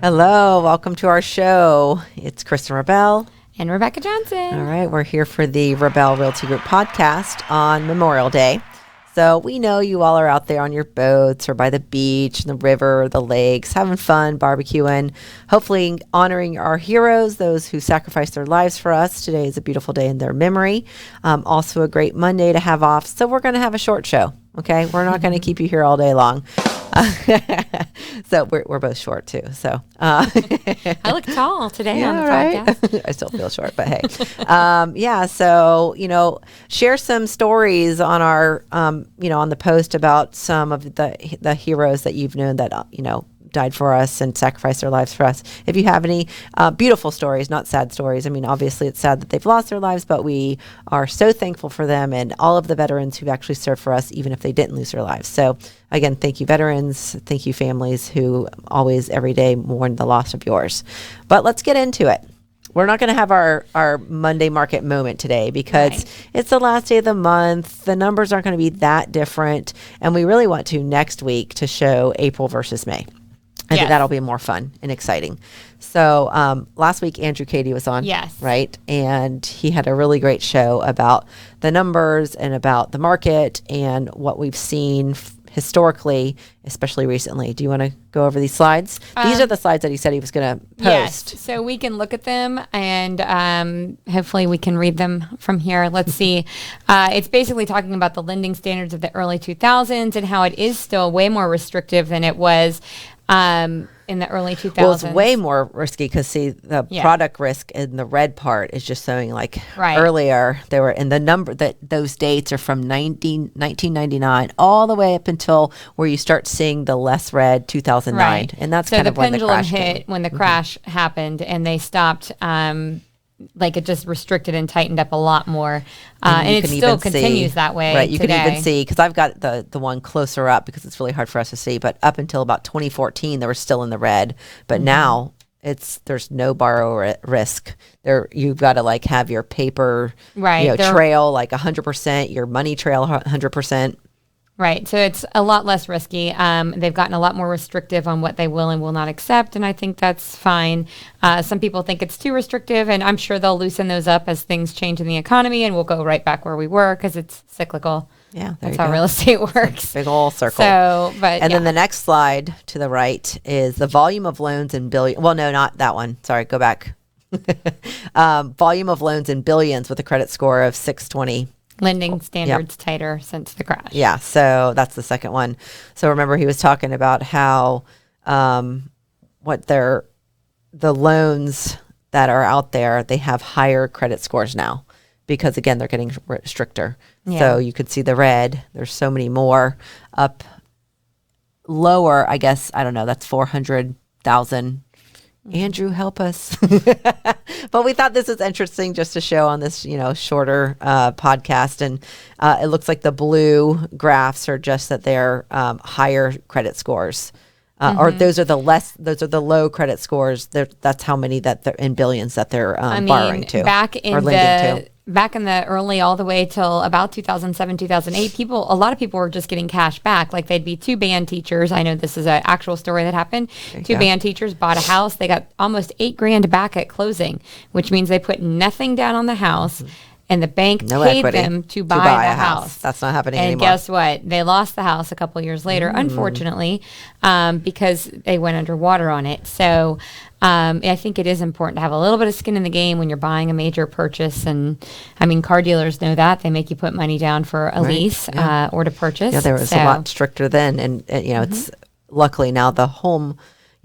Hello, welcome to our show. It's Kristen Rabell. And Rebecca Johnson. All right, we're here for the Rabell Realty Group podcast on Memorial Day. So we know you all are out there on your boats or by the beach, the river, the lakes, having fun, barbecuing, hopefully honoring our heroes, those who sacrificed their lives for us. Today is a beautiful day in their memory. Also a great Monday to have off. So we're going to have a short show. Okay, we're not going to keep you here all day long. So we're both short too. So I look tall today on the podcast. I still feel short, but hey, So share some stories on our on the post about some of the heroes that you've known that died for us and sacrificed their lives for us. If you have any beautiful stories, not sad stories. I mean, obviously it's sad that they've lost their lives, but we are so thankful for them and all of the veterans who've actually served for us, even if they didn't lose their lives. So again, thank you veterans. Thank you families who always every day mourn the loss of yours. But let's get into it. We're not going to have our Monday market moment today because it's the last day of the month. The numbers aren't going to be that different. And we really want to next week to show April versus May. I think that'll be more fun and exciting. So last week, Andrew Cady was on, right? And he had a really great show about the numbers and about the market and what we've seen historically, especially recently. Do you want to go over these slides? These are the slides that he said he was going to post. Yes, so we can look at them and hopefully we can read them from here. Let's see. It's basically talking about the lending standards of the early 2000s and how it is still way more restrictive than it was in the early 2000s. Well, it's way more risky because see the product risk in the red part is just showing like earlier they were in the number that those dates are from 1999 all the way up until where you start seeing the less red 2009. And that's so kind of when the pendulum crash hit when the crash happened and they stopped like it just restricted and tightened up a lot more. And it still continues that way. Right. You today. can even see, because I've got the one closer up because it's really hard for us to see. But up until about 2014, they were still in the red. But now there's no borrower risk. You've got to like have your paper trail like 100%, your money trail 100%. Right. So it's a lot less risky. They've gotten a lot more restrictive on what they will and will not accept. And I think that's fine. Some people think it's too restrictive, and I'm sure they'll loosen those up as things change in the economy and we'll go right back where we were because it's cyclical. Yeah. That's how real estate works. Big old circle. And then the next slide to the right is the volume of loans in billion. Well, no, not that one. Sorry. Go back. Volume of loans in billions with a credit score of 620. Lending standards tighter since the crash. Yeah, so that's the second one. So remember, he was talking about how the loans that are out there, they have higher credit scores now because again, they're getting stricter. Yeah. So you could see the red. There's so many more up lower. I guess I don't know. That's 400,000. Andrew, help us. But we thought this was interesting just to show on this, shorter podcast. And it looks like the blue graphs are just that they're higher credit scores. Or those are the low credit scores. That's how many that they're in billions that they're borrowing to or lending to. Back in the early, all the way till about 2007, 2008, a lot of people were just getting cash back. Like they'd be two band teachers. I know this is an actual story that happened. Two band teachers bought a house. They got almost $8,000 back at closing, which means they put nothing down on the house. And the bank paid them to buy the house. That's not happening and anymore. And guess what? They lost the house a couple years later, unfortunately, because they went underwater on it. So I think it is important to have a little bit of skin in the game when you're buying a major purchase. And I mean, car dealers know that. They make you put money down for a lease or to purchase. Yeah, there was a lot stricter then. And it's luckily now the home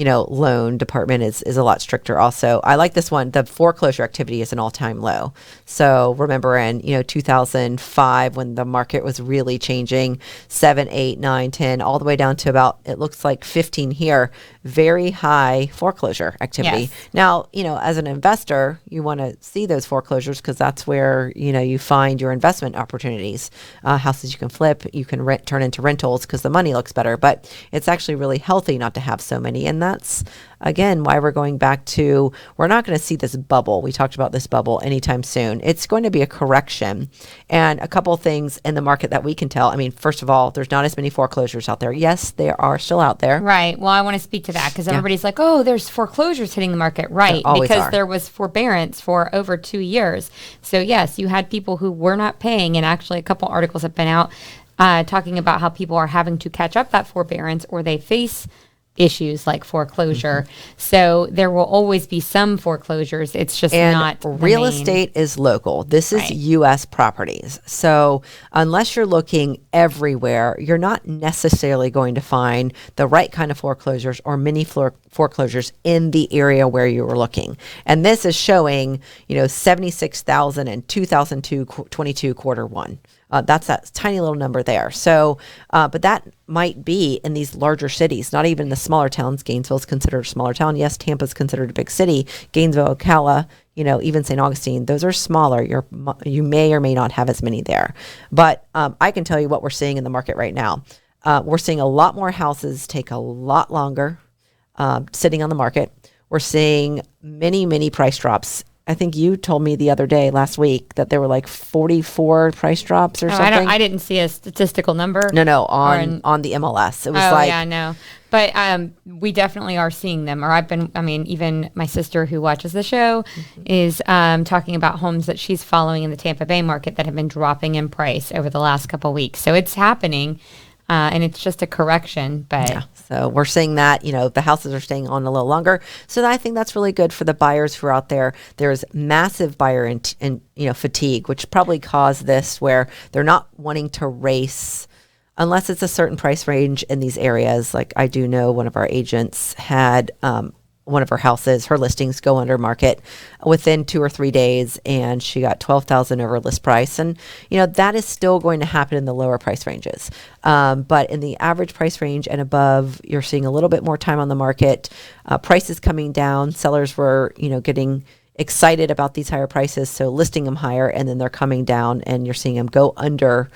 loan department is a lot stricter also. I like this one. The foreclosure activity is an all-time low. So remember in, 2005 when the market was really changing, 7, 8, 9, 10, all the way down to about, it looks like 15 here, very high foreclosure activity. Yes. Now, as an investor, you want to see those foreclosures because that's where, you find your investment opportunities. Houses you can flip, you can turn into rentals because the money looks better, but it's actually really healthy not to have so many. And that's, again, why we're going back to, we're not going to see this bubble. We talked about this bubble anytime soon. It's going to be a correction. And a couple of things in the market that we can tell. I mean, first of all, there's not as many foreclosures out there. Yes, they are still out there. Right. Well, I want to speak to that because everybody's like, oh, there's foreclosures hitting the market. Right. Because there was forbearance for over 2 years. So, yes, you had people who were not paying. And actually, a couple articles have been out talking about how people are having to catch up that forbearance or they face issues like foreclosure. So there will always be some foreclosures. It's just not real estate is local. This is U.S. properties. So unless you're looking everywhere, you're not necessarily going to find the right kind of foreclosures or mini foreclosures in the area where you were looking. And this is showing, 76,000 in 2022 quarter one. That's that tiny little number there. So, but that might be in these larger cities, not even the smaller towns. Gainesville is considered a smaller town. Yes, Tampa is considered a big city. Gainesville, Ocala, even St. Augustine, those are smaller. You may or may not have as many there. But I can tell you what we're seeing in the market right now. We're seeing a lot more houses take a lot longer sitting on the market. We're seeing many, many price drops. I think you told me the other day, last week, that there were like 44 price drops or something. I didn't see a statistical number. No, on the MLS. It was no. But we definitely are seeing them. Or even my sister who watches the show is talking about homes that she's following in the Tampa Bay market that have been dropping in price over the last couple of weeks. So it's happening. And it's just a correction, but so we're seeing that, the houses are staying on a little longer. So I think that's really good for the buyers who are out there. There's massive buyer and fatigue, which probably caused this where they're not wanting to race unless it's a certain price range in these areas. Like I do know one of our agents had one of her houses, her listings go under market within 2 or 3 days, and she got $12,000 over list price. And that is still going to happen in the lower price ranges, but in the average price range and above, you're seeing a little bit more time on the market. Prices coming down. Sellers were getting excited about these higher prices, so listing them higher, and then they're coming down, and you're seeing them go under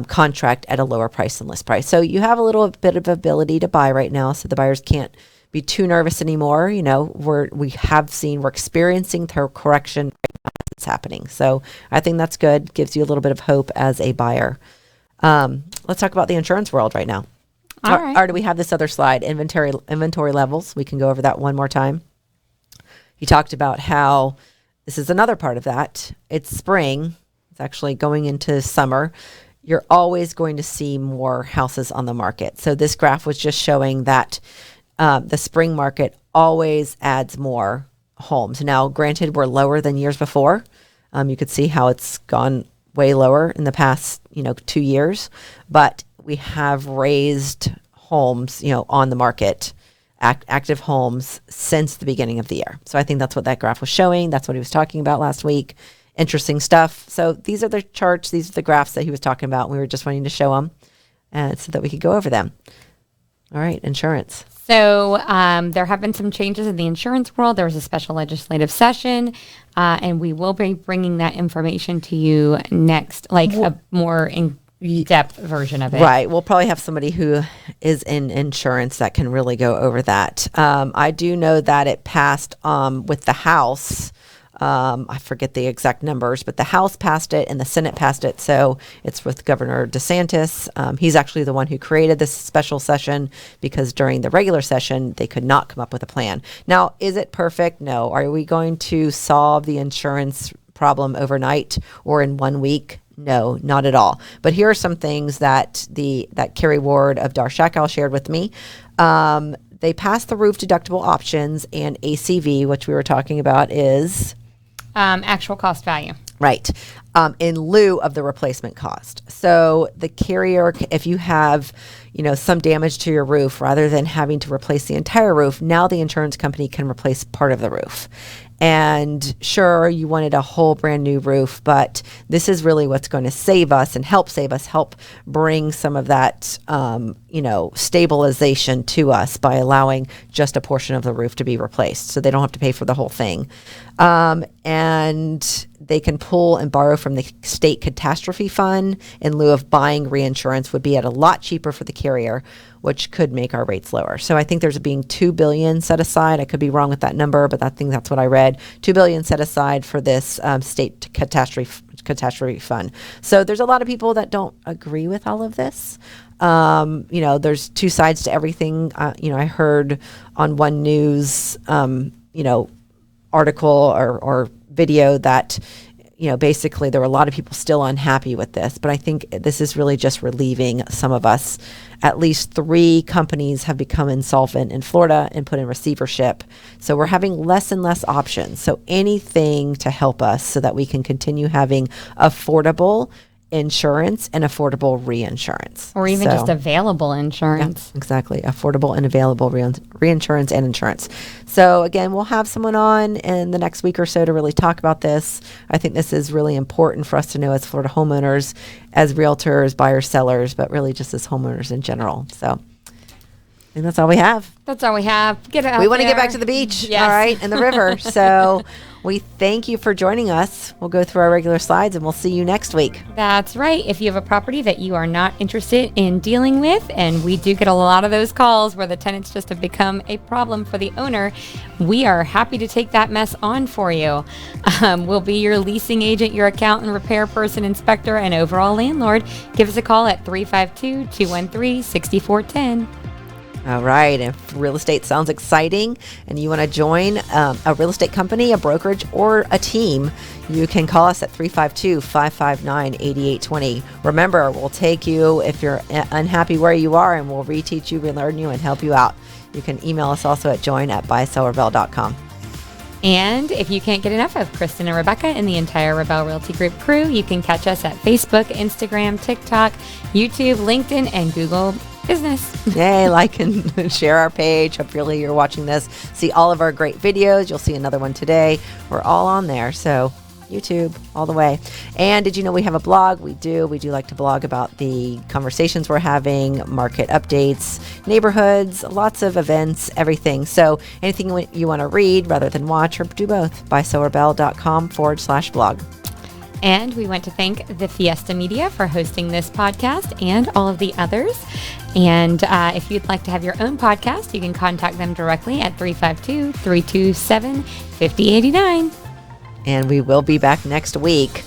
contract at a lower price than list price. So you have a little bit of ability to buy right now, so the buyers can't be too nervous anymore. We're experiencing the correction right now as it's happening. So I think that's good. Gives you a little bit of hope as a buyer. Let's talk about the insurance world right now. All right. Or do we have this other slide, inventory levels? We can go over that one more time. He talked about how this is another part of that. It's spring. It's actually going into summer. You're always going to see more houses on the market. So this graph was just showing that the spring market always adds more homes. Now, granted, we're lower than years before. You could see how it's gone way lower in the past, 2 years, but we have raised homes, on the market, active homes since the beginning of the year. So I think that's what that graph was showing. That's what he was talking about last week. Interesting stuff. So these are the charts. These are the graphs that he was talking about. We were just wanting to show them so that we could go over them. All right, insurance. So there have been some changes in the insurance world. There was a special legislative session, and we will be bringing that information to you next, a more in-depth version of it. Right. We'll probably have somebody who is in insurance that can really go over that. I do know that it passed with the House. I forget the exact numbers, but the House passed it and the Senate passed it. So it's with Governor DeSantis. He's actually the one who created this special session because during the regular session, they could not come up with a plan. Now, is it perfect? No. Are we going to solve the insurance problem overnight or in 1 week? No, not at all. But here are some things that Carrie Ward of Darshakal shared with me. They passed the roof deductible options, and ACV, which we were talking about, is actual cost value. Right. In lieu of the replacement cost. So the carrier, if you have, some damage to your roof, rather than having to replace the entire roof, now the insurance company can replace part of the roof. And sure, you wanted a whole brand new roof, but this is really what's going to save us and help save us, help bring some of that, stabilization to us by allowing just a portion of the roof to be replaced. So they don't have to pay for the whole thing. And they can pull and borrow from the state catastrophe fund in lieu of buying reinsurance would be at a lot cheaper for the carrier, which could make our rates lower. So I think there's being $2 billion set aside. I could be wrong with that number, but I think that's what I read. $2 billion set aside for this state catastrophe fund. So there's a lot of people that don't agree with all of this. There's two sides to everything. I heard on one news, article or video that, basically there were a lot of people still unhappy with this, but I think this is really just relieving some of us. At least 3 companies have become insolvent in Florida and put in receivership. So we're having less and less options. So anything to help us so that we can continue having affordable insurance and affordable reinsurance. Or even just available insurance. Yeah, exactly. Affordable and available reinsurance and insurance. So again, we'll have someone on in the next week or so to really talk about this. I think this is really important for us to know as Florida homeowners, as realtors, buyers, sellers, but really just as homeowners in general. So I think that's all we have. That's all we have. Get out. We want to get back to the beach, yes. All right, and the river. So we thank you for joining us. We'll go through our regular slides, and we'll see you next week. That's right. If you have a property that you are not interested in dealing with, and we do get a lot of those calls where the tenants just have become a problem for the owner, we are happy to take that mess on for you. We'll be your leasing agent, your accountant, repair person, inspector, and overall landlord. Give us a call at 352-213-6410. All right. If real estate sounds exciting and you want to join a real estate company, a brokerage, or a team, you can call us at 352-559-8820. Remember, we'll take you if you're unhappy where you are, and we'll reteach you, relearn you, and help you out. You can email us also at join@buysellerabell.com. And if you can't get enough of Kristen and Rebecca and the entire Rabell Realty Group crew, you can catch us at Facebook, Instagram, TikTok, YouTube, LinkedIn, and Google Business. Yay, like and share our page. Hopefully you're watching this. See all of our great videos. You'll see another one today. We're all on there. So YouTube all the way. And did you know we have a blog? We do. We do like to blog about the conversations we're having, market updates, neighborhoods, lots of events, everything. So anything you want to read rather than watch, or do both, buysellerabell.com/blog. And we want to thank the Fiesta Media for hosting this podcast and all of the others. And if you'd like to have your own podcast, you can contact them directly at 352-327-5089. And we will be back next week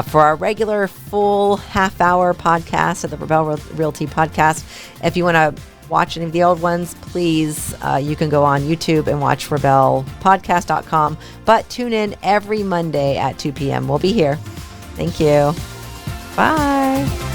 for our regular full half-hour podcast of the Rabell Realty Podcast. If you want to watch any of the old ones, please, you can go on YouTube and watch RabellPodcast.com. But tune in every Monday at 2 p.m. We'll be here. Thank you. Bye.